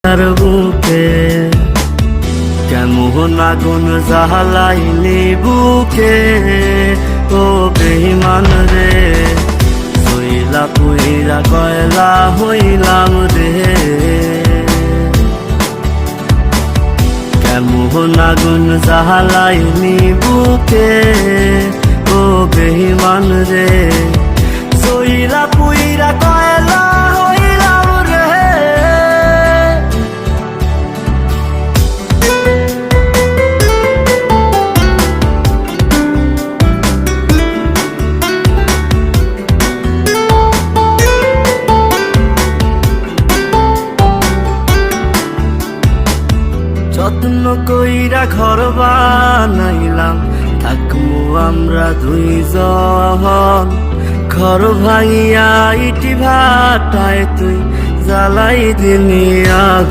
আর বুকে কেমন আগুন জ্বালাইলি বুকে ও বেঈমান রে হইলা পুইরা কয়লা হইলাম রে কেমন আগুন জ্বালাইলি বুকে ও বেঈমান রে হইলা পুইরা কয়লা হইলাম রে যত্ন কইরা ঘর বানাইলাম থাকমু আমরা দুইজন ঘর ভাঙিয়া ইটি ভাটায় তুই জ্বালাই দিলি আগুন